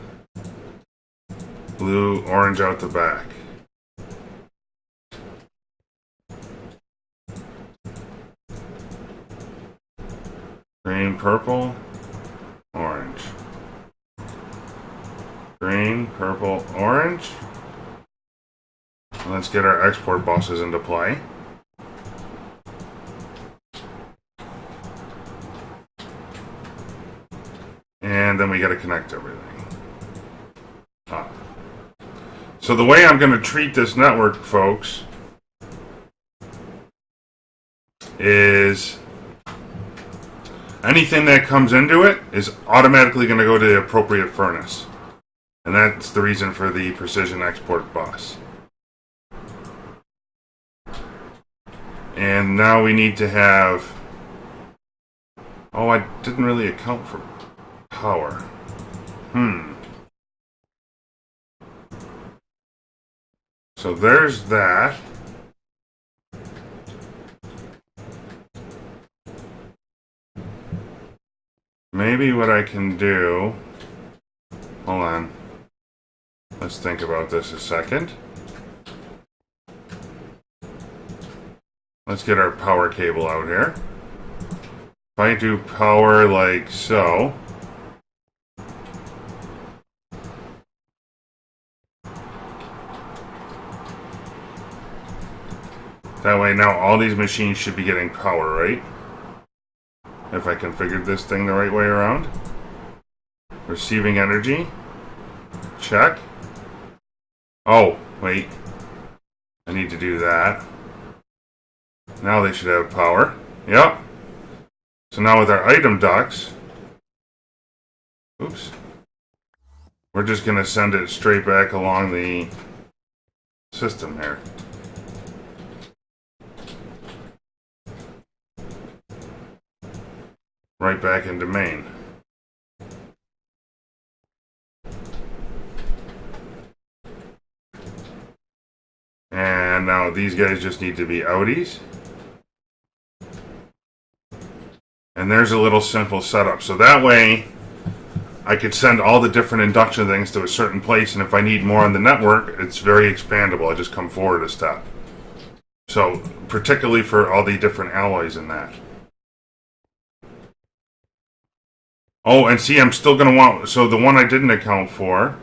blue, orange out the back. Green, purple, orange. Green, purple, orange. Let's get our export buses into play. And then we got to connect everything. So the way I'm going to treat this network, folks, is anything that comes into it is automatically going to go to the appropriate furnace. And that's the reason for the precision export bus. And now we need to have... Oh, I didn't really account for power. So there's that. Maybe what I can do... Hold on. Let's think about this a second. Let's get our power cable out here. If I do power like so... That way now all these machines should be getting power, right? If I configured this thing the right way around. Receiving energy. Check. Oh, wait. I need to do that. Now they should have power. Yep. So now with our item ducts, oops, we're just going to send it straight back along the system here. Right back into main. And now these guys just need to be outies. And there's a little simple setup. So that way I could send all the different induction things to a certain place, and if I need more on the network, it's very expandable. I just come forward a step. So particularly for all the different alloys in that. Oh, and see, I'm still going to want... So the one I didn't account for...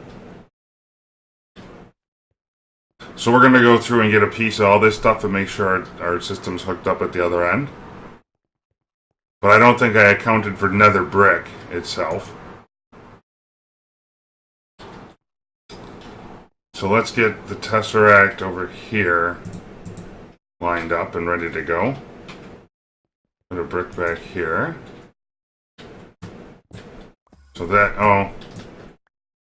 So we're going to go through and get a piece of all this stuff and make sure our system's hooked up at the other end. But I don't think I accounted for nether brick itself. So let's get the Tesseract over here lined up and ready to go. Put a brick back here. So that, oh,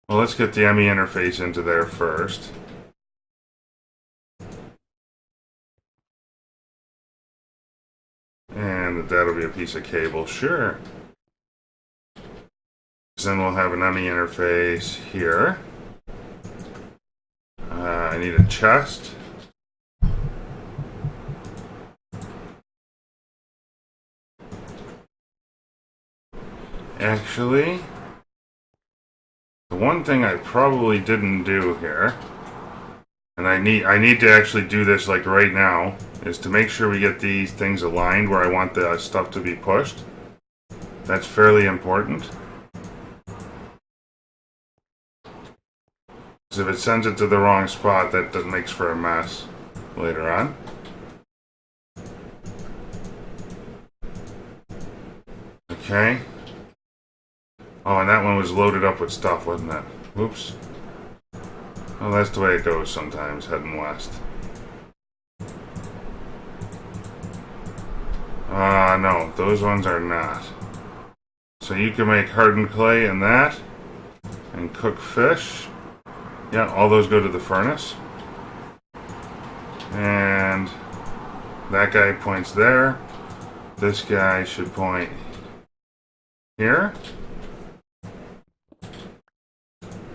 well, let's get the ME interface into there first. And that'll be a piece of cable, sure. Then we'll have an ME interface here. I need a chest. Actually, the one thing I probably didn't do here, and I need to actually do this like right now, is to make sure we get these things aligned where I want the stuff to be pushed. That's fairly important. Because if it sends it to the wrong spot, that makes for a mess later on. Okay. Oh, and that one was loaded up with stuff, wasn't it? Oops. Well, that's the way it goes sometimes, heading west. No, those ones are not. So you can make hardened clay and that, and cook fish. Yeah, all those go to the furnace. And that guy points there. This guy should point here.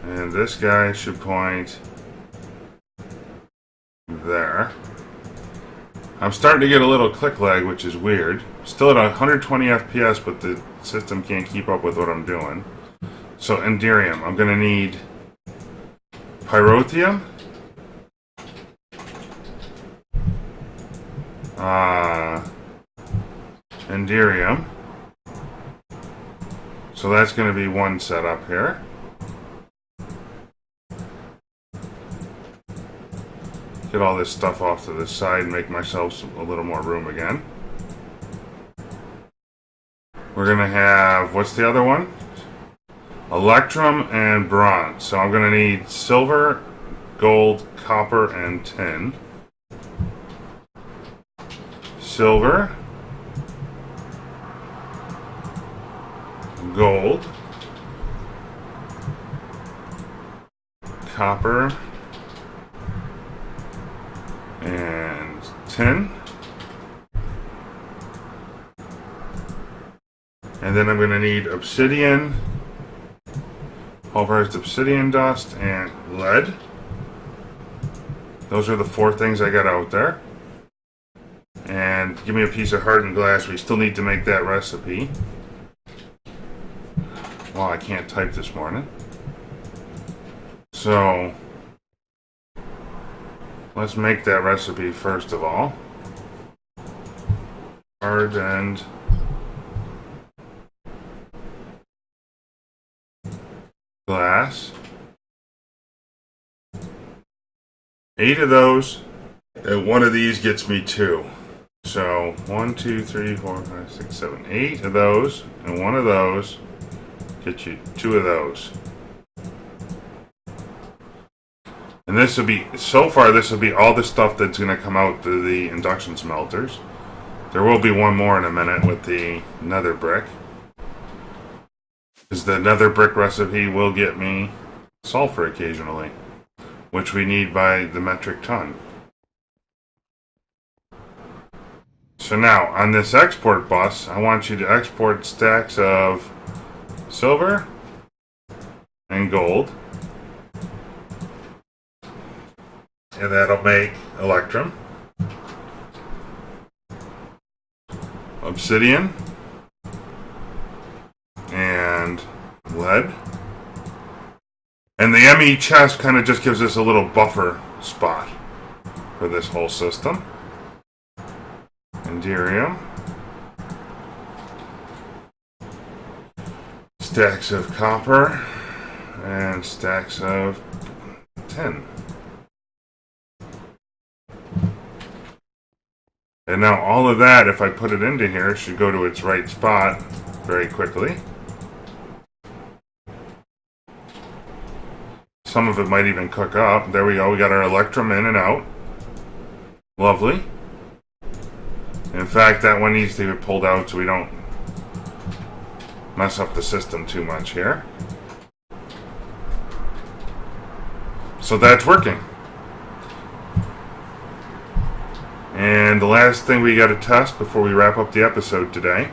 And this guy should point there. I'm starting to get a little click lag, which is weird. Still at 120 FPS, but the system can't keep up with what I'm doing. So, Agrarian, I'm going to need pyrotheum, Anderium. So that's going to be one setup here. Get all this stuff off to the side and make myself a little more room again. We're going to have, what's the other one? Electrum and bronze. So I'm going to need silver, gold, copper, and tin. Silver, gold, copper, and tin. And then I'm going to need obsidian, pulverized obsidian dust, and lead. Those are the 4 things I got out there. And give me a piece of hardened glass. We still need to make that recipe. Well, I can't type this morning. So, let's make that recipe first of all. Hardened glass. 8 of those, and one of these gets me 2. So 1, 2, 3, 4, 5, 6, 7, 8 of those, and one of those gets you 2 of those. And this will be, so far this will be all the stuff that's going to come out to the induction smelters. There will be one more in a minute with the nether brick, because the nether brick recipe will get me sulfur occasionally, which we need by the metric ton. So now, on this export bus, I want you to export stacks of silver and gold. And that'll make electrum, obsidian, and lead. And the ME chest kind of just gives us a little buffer spot for this whole system. Anderium. Stacks of copper and stacks of tin. And now all of that, if I put it into here, should go to its right spot very quickly. Some of it might even cook up. There we go. We got our electrum in and out. Lovely. In fact, that one needs to get pulled out so we don't mess up the system too much here. So that's working. And the last thing we got to test before we wrap up the episode today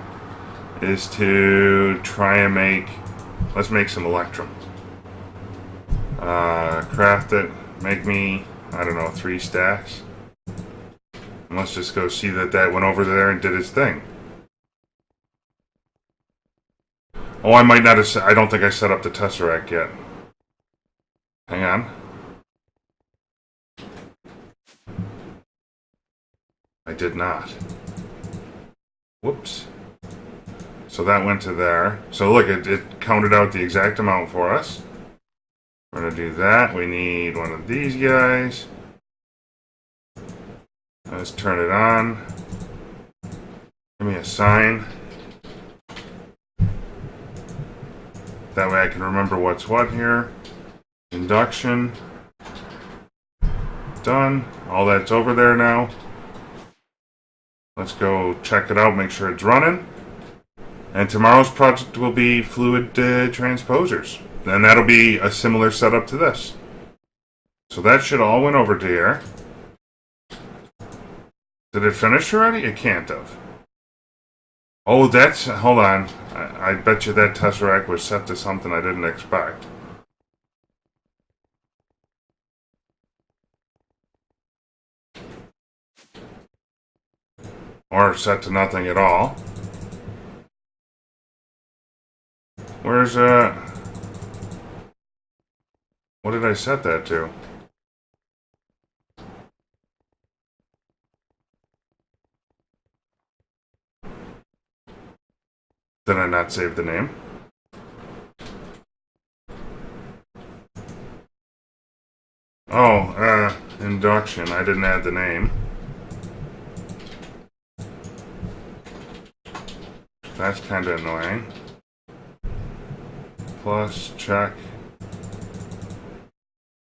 is to try and let's make some electrum. Craft it, make me, I don't know, 3 stacks. And let's just go see that went over there and did its thing. Oh, I might not have, I don't think I set up the tesseract yet. Hang on. I did not. Whoops. So that went to there. So look, it counted out the exact amount for us. We're going to do that. We need one of these guys. Let's turn it on. Give me a sign. That way I can remember what's what here. Induction. Done. All that's over there now. Let's go check it out, make sure it's running. And tomorrow's project will be fluid transposers. And that'll be a similar setup to this. So that should all went over to here. Did it finish already? It can't have. Oh, hold on. I bet you that tesseract was set to something I didn't expect. Or set to nothing at all. Where's What did I set that to? Did I not save the name? Oh, induction. I didn't add the name. That's kind of annoying. Plus, check.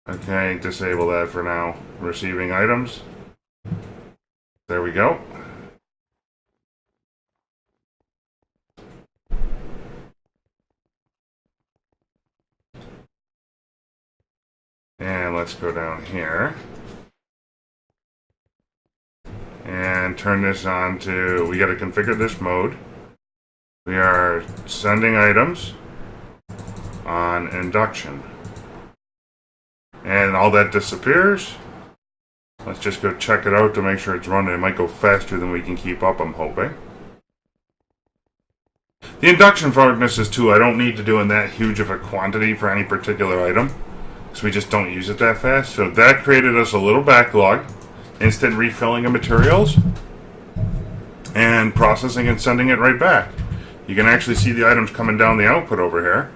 Okay, disable that for now. Receiving items. There we go. And let's go down here. And turn this on to, we got to configure this mode. We are sending items on induction. And all that disappears. Let's just go check it out to make sure it's running. It might go faster than we can keep up, I'm hoping. The induction furnace is too, I don't need to do in that huge of a quantity for any particular item, because we just don't use it that fast. So that created us a little backlog. Instant refilling of materials and processing and sending it right back. You can actually see the items coming down the output over here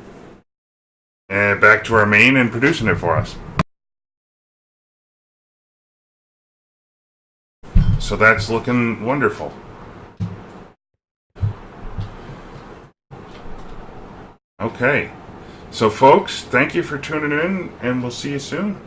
and back to our main and producing it for us. So that's looking wonderful. Okay, so folks, thank you for tuning in, and we'll see you soon.